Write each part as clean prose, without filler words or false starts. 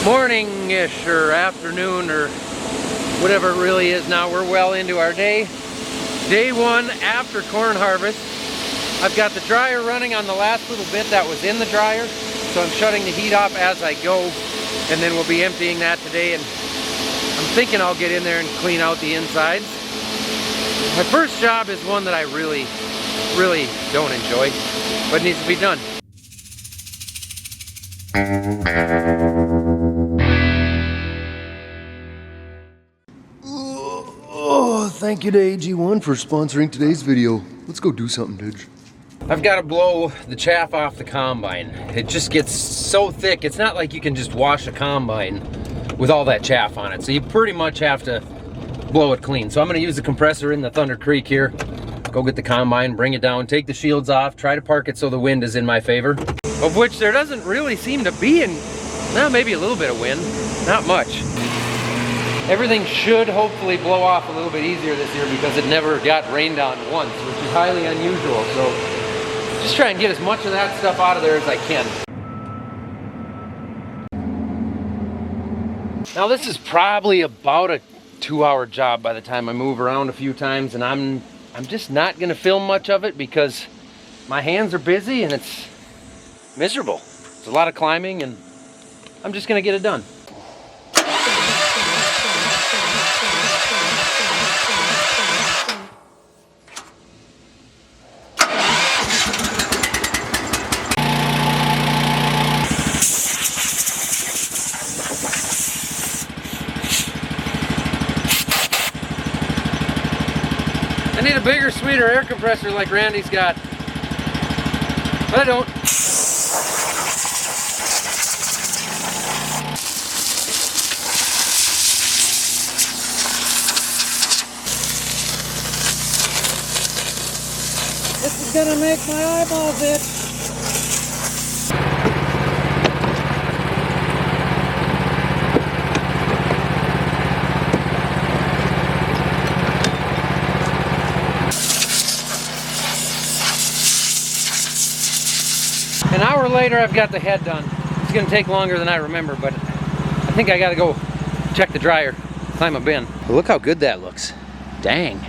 morning-ish or afternoon or whatever it really is now. We're well into our day. Day one after corn harvest. I've got the dryer running on the last little bit that was in the dryer, so I'm shutting the heat off as I go, and then we'll be emptying that today, and I'm thinking I'll get in there and clean out the insides. My first job is one that I really don't enjoy, but it needs to be done. Oh, thank you to AG1 for sponsoring today's video. Let's go do something, Tidge. I've got to blow the chaff off the combine. It just gets so thick. It's not like you can just wash a combine with all that chaff on it. So you pretty much have to blow it clean. So I'm going to use the compressor in the Thunder Creek here. Go get the combine, bring it down, take the shields off, try to park it so the wind is in my favor. Of which there doesn't really seem to be well, maybe a little bit of wind, not much. Everything should hopefully blow off a little bit easier this year because it never got rained on once, which is highly unusual. So just try and get as much of that stuff out of there as I can. Now this is probably about a 2-hour job by the time I move around a few times, and I'm just not gonna film much of it because my hands are busy and it's miserable. It's a lot of climbing and I'm just gonna get it done. I need a bigger, sweeter air compressor like Randy's got, but I don't. This is gonna make my eyeballs itch. An hour later, I've got the head done. It's gonna take longer than I remember, but I think I gotta go check the dryer, climb a bin. But look how good that looks. Dang.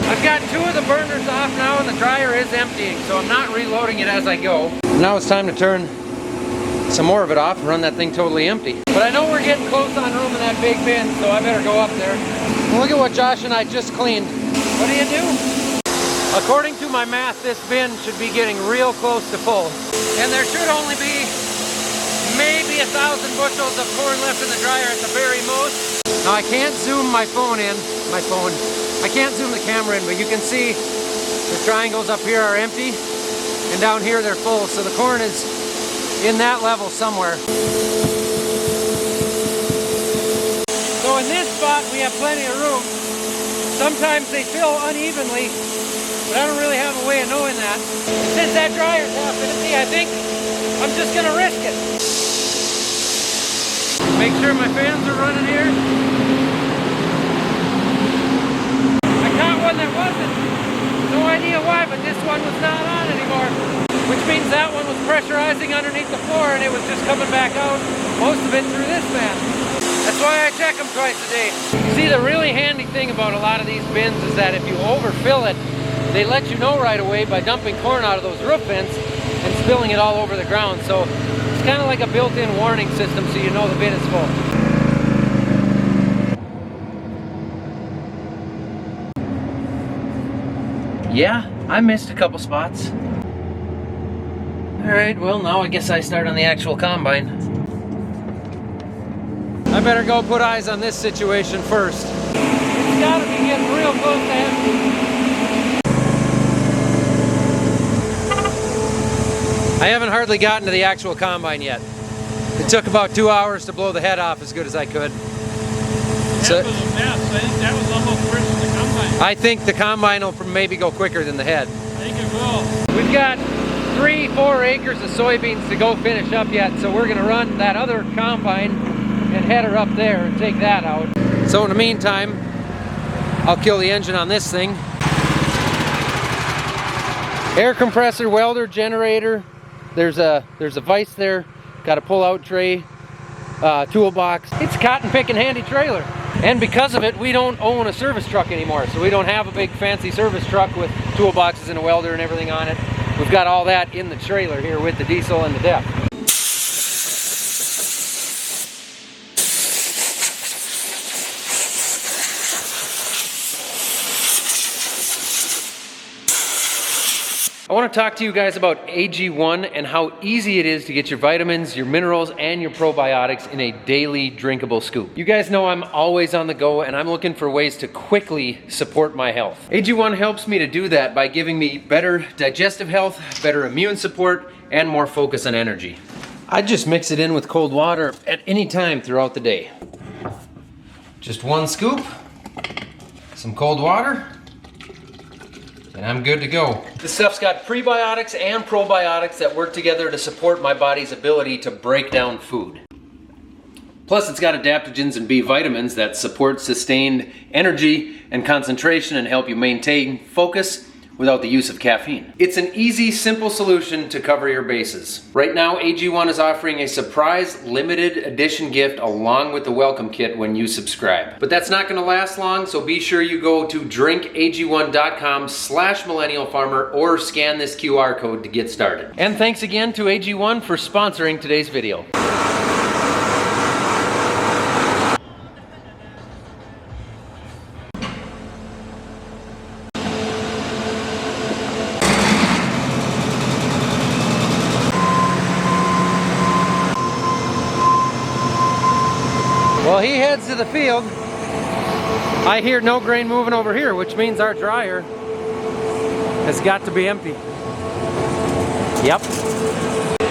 I've got 2 of the burners off now and the dryer is emptying, so I'm not reloading it as I go. Now it's time to turn some more of it off and run that thing totally empty. But I know we're getting close on room in that big bin, so I better go up there. And look at what Josh and I just cleaned. What do you do? According to my math, this bin should be getting real close to full. And there should only be maybe 1,000 bushels of corn left in the dryer at the very most. Now I can't zoom my phone in, I can't zoom the camera in, but you can see the triangles up here are empty and down here they're full. So the corn is in that level somewhere. So in this spot we have plenty of room. Sometimes they fill unevenly, but I don't really have a way of knowing that. Since that dryer's half empty, I think I'm just gonna risk it. Make sure my fans are running here. I caught one that wasn't. No idea why, but this one was not on anymore. Which means that one was pressurizing underneath the floor and it was just coming back out, most of it through this fan. That's why I check them twice a day. You see, the really handy thing about a lot of these bins is that if you overfill it, they let you know right away by dumping corn out of those roof vents and spilling it all over the ground. So it's kind of like a built-in warning system so you know the bin is full. Yeah, I missed a couple spots. Alright, well now I guess I start on the actual combine. I better go put eyes on this situation first. It's gotta be getting real close to empty. I haven't hardly gotten to the actual combine yet. It took about 2 hours to blow the head off as good as I could. That was a mess. I think that was almost worse than the combine. I think the combine will maybe go quicker than the head. I think it will. We've got 3-4 acres of soybeans to go finish up yet, so we're gonna run that other combine and head her up there and take that out. So in the meantime, I'll kill the engine on this thing. Air compressor, welder, generator. There's a vise there got a pull-out tray, toolbox. It's a cotton picking handy trailer. And because of it, we don't own a service truck anymore. So we don't have a big fancy service truck with toolboxes and a welder and everything on it. We've got all that in the trailer here with the diesel and the depth. I want to talk to you guys about AG1 and how easy it is to get your vitamins, your minerals, and your probiotics in a daily drinkable scoop. You guys know I'm always on the go and I'm looking for ways to quickly support my health. AG1 helps me to do that by giving me better digestive health, better immune support, and more focus and energy. I just mix it in with cold water at any time throughout the day. Just one scoop, some cold water, and I'm good to go. This stuff's got prebiotics and probiotics that work together to support my body's ability to break down food. Plus, it's got adaptogens and B vitamins that support sustained energy and concentration and help you maintain focus without the use of caffeine. It's an easy, simple solution to cover your bases. Right now, AG1 is offering a surprise limited edition gift along with the welcome kit when you subscribe. But that's not gonna last long, so be sure you go to drinkag1.com/millennialfarmer or scan this QR code to get started. And thanks again to AG1 for sponsoring today's video. Well, he heads to the field. I hear no grain moving over here, which means our dryer has got to be empty. Yep.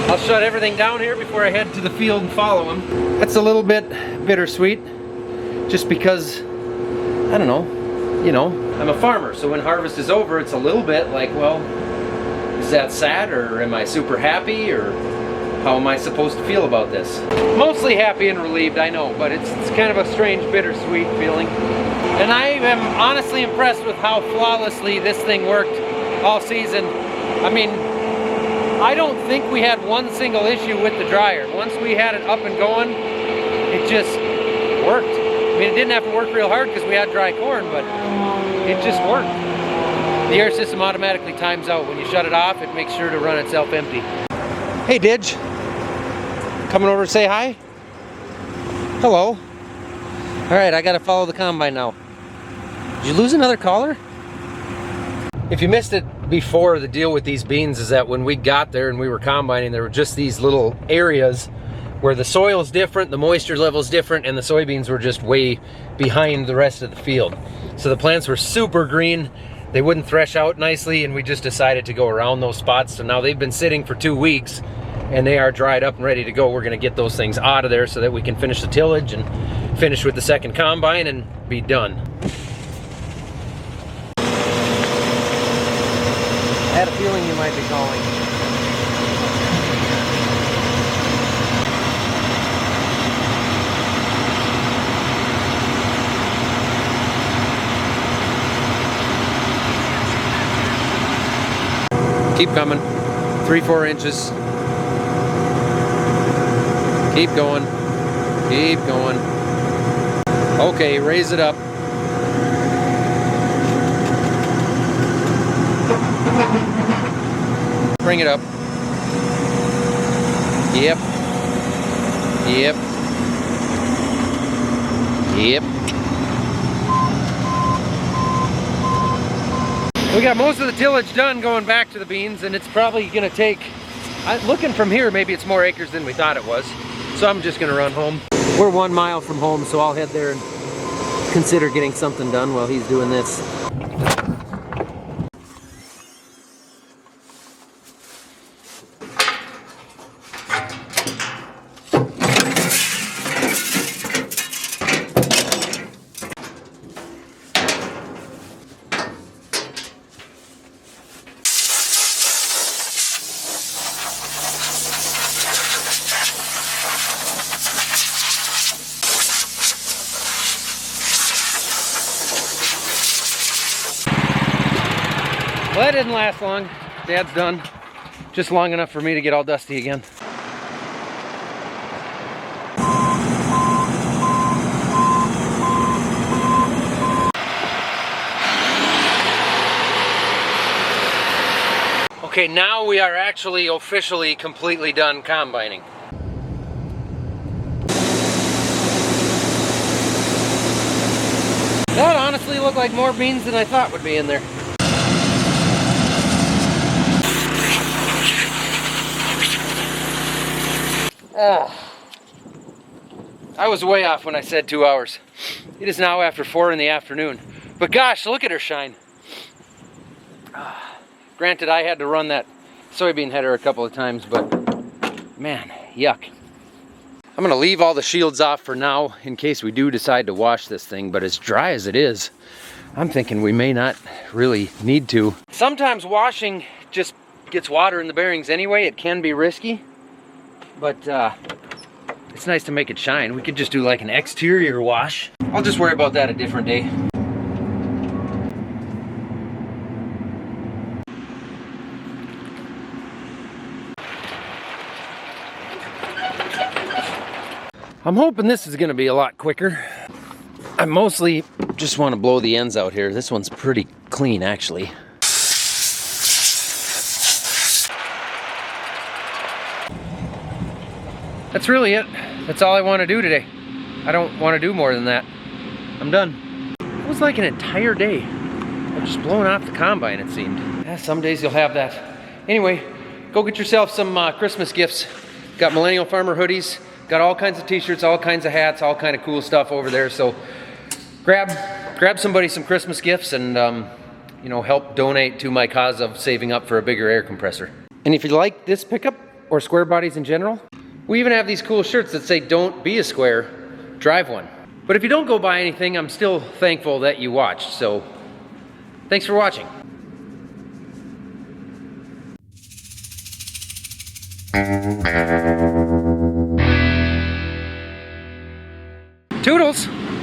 I'll shut everything down here before I head to the field and follow him. That's a little bit bittersweet, just because, I don't know, you know, I'm a farmer, so when harvest is over, it's a little bit like, well, is that sad, or am I super happy, or how am I supposed to feel about this? Mostly happy and relieved, I know, but it's kind of a strange, bittersweet feeling. And I am honestly impressed with how flawlessly this thing worked all season. I mean, I don't think we had one single issue with the dryer. Once we had it up and going, it just worked. I mean, it didn't have to work real hard because we had dry corn, but it just worked. The air system automatically times out. When you shut it off, it makes sure to run itself empty. Hey, Didge. Coming over to say hi? Hello. All right, I gotta follow the combine now. Did you lose another collar? If you missed it before, the deal with these beans is that when we got there and we were combining, there were just these little areas where the soil is different, the moisture level is different, and the soybeans were just way behind the rest of the field. So the plants were super green. They wouldn't thresh out nicely, and we just decided to go around those spots. So now they've been sitting for 2 weeks, and they are dried up and ready to go. We're gonna get those things out of there so that we can finish the tillage and finish with the second combine and be done. I had a feeling you might be calling. Keep coming. 3-4 inches. Keep going. Keep going. Okay, raise it up. Bring it up. Yep. Yep. Yep. We got most of the tillage done going back to the beans, and it's probably gonna take, looking from here, maybe it's more acres than we thought it was. So I'm just gonna run home. We're 1 mile from home, so I'll head there and consider getting something done while he's doing this. Well, that didn't last long. Dad's done. Just long enough for me to get all dusty again. Okay, now we are actually officially completely done combining. That honestly looked like more beans than I thought would be in there. I was way off when I said 2 hours. It is now after 4 in the afternoon. But gosh, look at her shine. Granted, I had to run that soybean header a couple of times, but man, yuck. I'm gonna leave all the shields off for now in case we do decide to wash this thing, but as dry as it is, I'm thinking we may not really need to. Sometimes washing just gets water in the bearings anyway. It can be risky, but it's nice to make it shine. We could just do like an exterior wash. I'll just worry about that a different day. I'm hoping this is gonna be a lot quicker. I mostly just want to blow the ends out here. This one's pretty clean, actually. That's really it. That's all I want to do today. I don't want to do more than that. I'm done. It was like an entire day of just blowing off the combine, it seemed. Yeah, some days you'll have that. Anyway, go get yourself some Christmas gifts. Got Millennial Farmer hoodies. Got all kinds of t-shirts, all kinds of hats, all kind of cool stuff over there. So grab somebody some Christmas gifts and you know, help donate to my cause of saving up for a bigger air compressor. And if you like this pickup or square bodies in general, we even have these cool shirts that say "Don't be a square, drive one." But if you don't go buy anything, I'm still thankful that you watched. So thanks for watching.